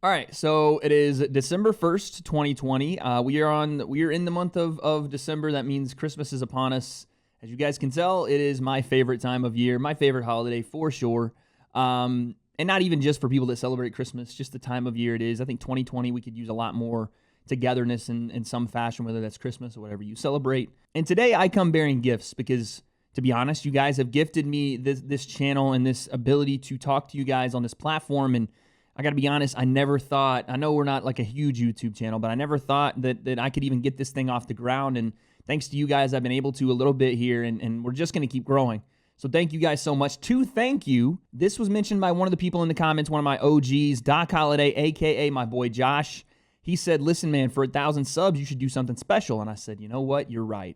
All right, so it is December 1st, 2020. We are in the month of December. That means Christmas is upon us. As you guys can tell, it is my favorite time of year, my favorite holiday for sure. And not even just for people that celebrate Christmas, just the time of year it is. I think 2020 we could use a lot more togetherness in some fashion, whether that's Christmas or whatever you celebrate. And today I come bearing gifts because, to be honest, you guys have gifted me this channel and this ability to talk to you guys on this platform. And I got to be honest, I never thought, I know we're not like a huge YouTube channel, but I never thought that I could even get this thing off the ground. And thanks to you guys, I've been able to a little bit here, and we're just going to keep growing. So thank you guys so much. To thank you, this was mentioned by one of the people in the comments, one of my OGs, Doc Holiday, a.k.a. my boy Josh. He said, listen, man, for 1,000 subs, you should do something special. And I said, you know what? You're right.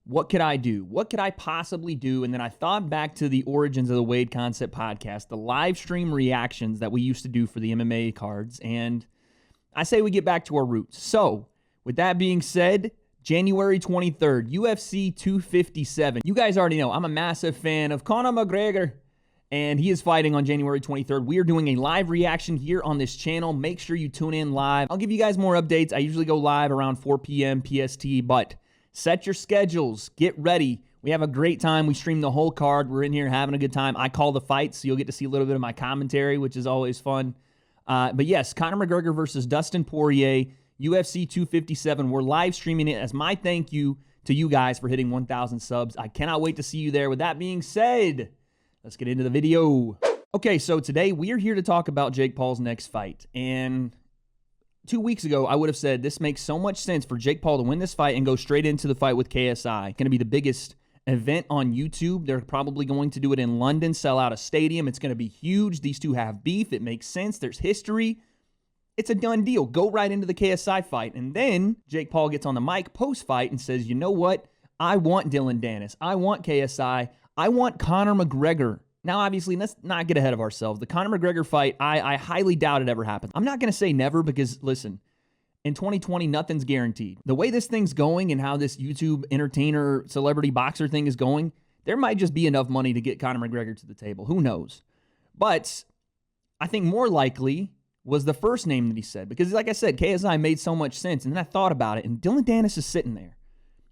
What could I do? What could I possibly do? And then I thought back to the origins of the W.A.D.E Concept podcast, the live stream reactions that we used to do for the MMA cards. And I say we get back to our roots. So with that being said, January 23rd, UFC 257. You guys already know I'm a massive fan of Conor McGregor, and he is fighting on January 23rd. We are doing a live reaction here on this channel. Make sure you tune in live. I'll give you guys more updates. I usually go live around 4 p.m. PST, but set your schedules. Get ready. We have a great time. We stream the whole card. We're in here having a good time. I call the fights, so you'll get to see a little bit of my commentary, which is always fun. But yes, Conor McGregor versus Dustin Poirier, UFC 257. We're live streaming it as my thank you to you guys for hitting 1,000 subs. I cannot wait to see you there. With that being said, let's get into the video. Okay, so today we are here to talk about Jake Paul's next fight. And 2 weeks ago, I would have said this makes so much sense for Jake Paul to win this fight and go straight into the fight with KSI. It's going to be the biggest event on YouTube. They're probably going to do it in London, sell out a stadium. It's going to be huge. These two have beef. It makes sense. There's history. It's a done deal. Go right into the KSI fight. And then Jake Paul gets on the mic post-fight and says, you know what? I want Dillon Danis. I want KSI. I want Conor McGregor. Now, obviously, let's not get ahead of ourselves. The Conor McGregor fight, I highly doubt it ever happens. I'm not going to say never because, listen, in 2020, nothing's guaranteed. The way this thing's going and how this YouTube entertainer, celebrity boxer thing is going, there might just be enough money to get Conor McGregor to the table. Who knows? But I think more likely was the first name that he said. Because, like I said, KSI made so much sense. And then I thought about it, and Dillon Danis is sitting there.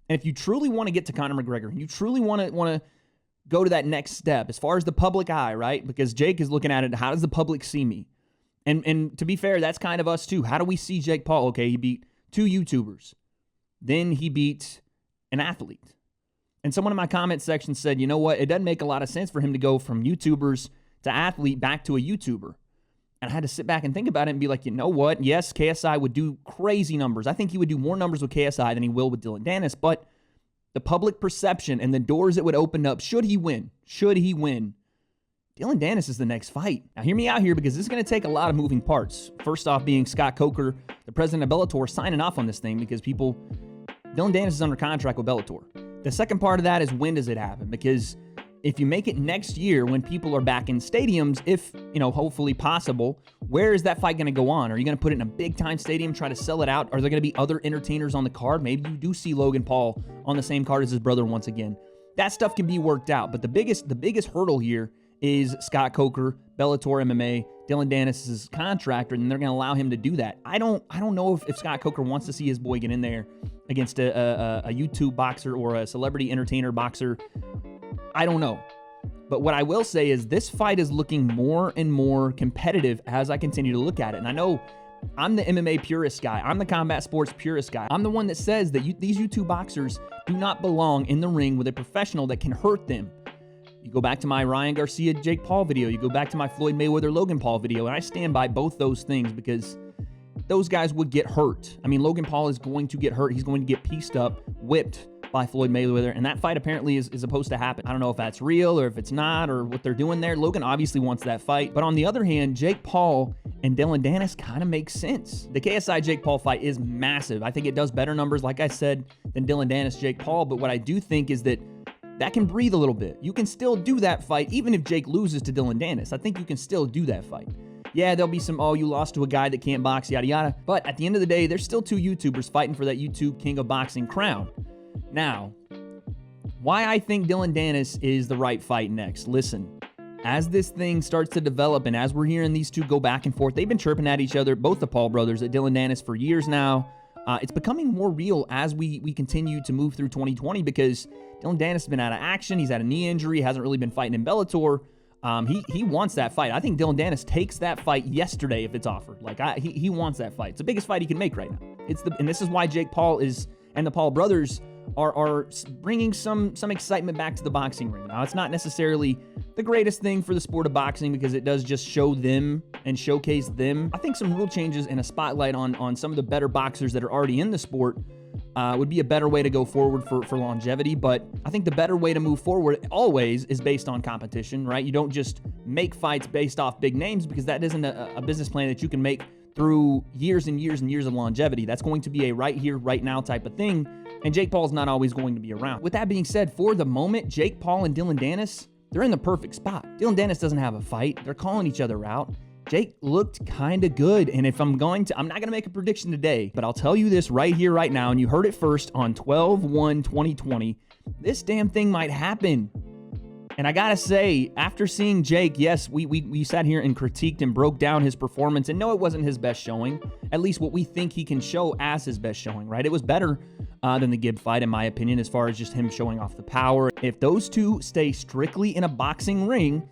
And if you truly want to get to Conor McGregor, and you truly want to go to that next step as far as the public eye, right? Because Jake is looking at it, how does the public see me? And to be fair, that's kind of us too. How do we see Jake Paul? Okay, he beat 2 YouTubers. Then he beat an athlete. And someone in my comment section said, you know what? It doesn't make a lot of sense for him to go from YouTubers to athlete back to a YouTuber. And I had to sit back and think about it and be like, you know what? Yes, KSI would do crazy numbers. I think he would do more numbers with KSI than he will with Dillon Danis, but the public perception and the doors it would open up, should he win, Dillon Danis is the next fight. Now, hear me out here because this is going to take a lot of moving parts. First off being Scott Coker, the president of Bellator, signing off on this thing because Dillon Danis is under contract with Bellator. The second part of that is when does it happen? Because if you make it next year when people are back in stadiums, if, hopefully possible, where is that fight going to go on? Are you going to put it in a big-time stadium, try to sell it out? Are there going to be other entertainers on the card? Maybe you do see Logan Paul on the same card as his brother once again. That stuff can be worked out, but the biggest hurdle here is Scott Coker, Bellator MMA, Dillon Danis' contractor, and they're going to allow him to do that. I don't know if Scott Coker wants to see his boy get in there against a YouTube boxer or a celebrity entertainer boxer. I don't know. But what I will say is this fight is looking more and more competitive as I continue to look at it. And I know I'm the MMA purist guy. I'm the combat sports purist guy. I'm the one that says that these YouTube boxers do not belong in the ring with a professional that can hurt them. You go back to my Ryan Garcia, Jake Paul video. You go back to my Floyd Mayweather, Logan Paul video. And I stand by both those things because those guys would get hurt. I mean, Logan Paul is going to get hurt. He's going to get pieced up, whipped by Floyd Mayweather. And that fight apparently is supposed to happen. I don't know if that's real or if it's not or what they're doing there. Logan obviously wants that fight. But on the other hand, Jake Paul and Dillon Danis kind of makes sense. The KSI Jake Paul fight is massive. I think it does better numbers, like I said, than Dillon Danis Jake Paul. But what I do think is that can breathe a little bit. You can still do that fight, even if Jake loses to Dillon Danis. I think you can still do that fight. Yeah, there'll be some, oh, you lost to a guy that can't box, yada, yada. But at the end of the day, there's still 2 YouTubers fighting for that YouTube King of Boxing crown. Now, why I think Dillon Danis is the right fight next. Listen, as this thing starts to develop and as we're hearing these two go back and forth, they've been chirping at each other, both the Paul brothers, at Dillon Danis for years now. It's becoming more real as we continue to move through 2020 because Dillon Danis has been out of action. He's had a knee injury, hasn't really been fighting in Bellator. He wants that fight. I think Dillon Danis takes that fight yesterday if it's offered. He wants that fight. It's the biggest fight he can make right now. And this is why Jake Paul and the Paul brothers are bringing some excitement back to the boxing ring. Now, it's not necessarily the greatest thing for the sport of boxing because it does just show them and showcase them. I think some rule changes and a spotlight on some of the better boxers that are already in the sport would be a better way to go forward for longevity. But I think the better way to move forward always is based on competition, right? You don't just make fights based off big names because that isn't a business plan that you can make through years and years and years of longevity. That's going to be a right here, right now type of thing. And Jake Paul's not always going to be around. With that being said, for the moment, Jake Paul and Dillon Danis, they're in the perfect spot. Dillon Danis doesn't have a fight. They're calling each other out. Jake looked kind of good. And if I'm not going to make a prediction today, but I'll tell you this right here, right now, and you heard it first on 12/1/2020, this damn thing might happen. And I gotta say, after seeing Jake, yes, we sat here and critiqued and broke down his performance, and no, it wasn't his best showing. At least what we think he can show as his best showing, right? It was better than the Gibb fight, in my opinion, as far as just him showing off the power. If those two stay strictly in a boxing ring,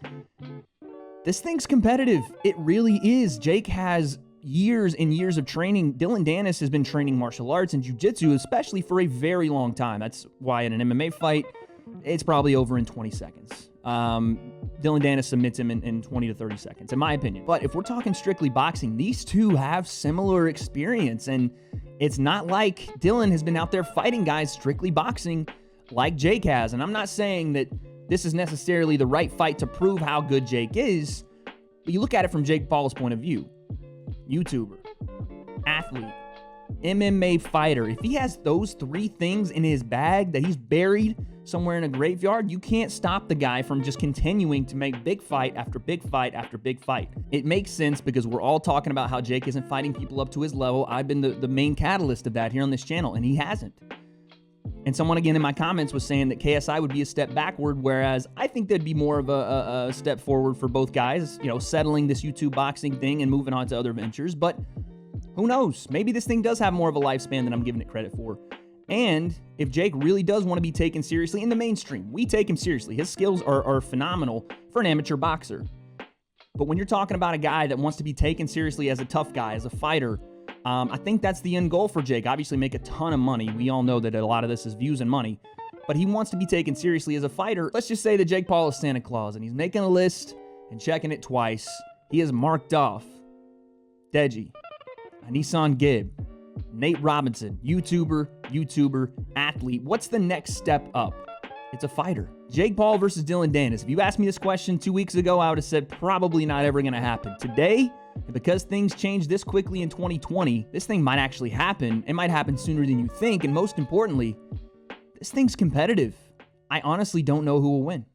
this thing's competitive. It really is. Jake has years and years of training. Dillon Danis has been training martial arts and jiu-jitsu, especially for a very long time. That's why in an MMA fight, it's probably over in 20 seconds. Dillon Danis submits him in 20 to 30 seconds, in my opinion. But if we're talking strictly boxing, these two have similar experience, and it's not like Dillon has been out there fighting guys strictly boxing like Jake has. And I'm not saying that this is necessarily the right fight to prove how good Jake is, but you look at it from Jake Paul's point of view. YouTuber, athlete, MMA fighter. If he has those three things in his bag that he's buried somewhere in a graveyard, you can't stop the guy from just continuing to make big fight after big fight after big fight. It makes sense because we're all talking about how Jake isn't fighting people up to his level. I've been the main catalyst of that here on this channel, and he hasn't. And someone again in my comments was saying that KSI would be a step backward, whereas I think there'd be more of a step forward for both guys, settling this YouTube boxing thing and moving on to other ventures. But who knows? Maybe this thing does have more of a lifespan than I'm giving it credit for. And if Jake really does want to be taken seriously in the mainstream, we take him seriously. His skills are phenomenal for an amateur boxer. But when you're talking about a guy that wants to be taken seriously as a tough guy, as a fighter, I think that's the end goal for Jake. Obviously, make a ton of money. We all know that a lot of this is views and money. But he wants to be taken seriously as a fighter. Let's just say that Jake Paul is Santa Claus, and he's making a list and checking it twice. He has marked off Deji, Nissan Gibb, Nate Robinson, YouTuber, athlete. What's the next step up? It's a fighter. Jake Paul versus Dillon Danis. If you asked me this question 2 weeks ago, I would have said probably not ever going to happen. Today, because things change this quickly in 2020, this thing might actually happen. It might happen sooner than you think. And most importantly, this thing's competitive. I honestly don't know who will win.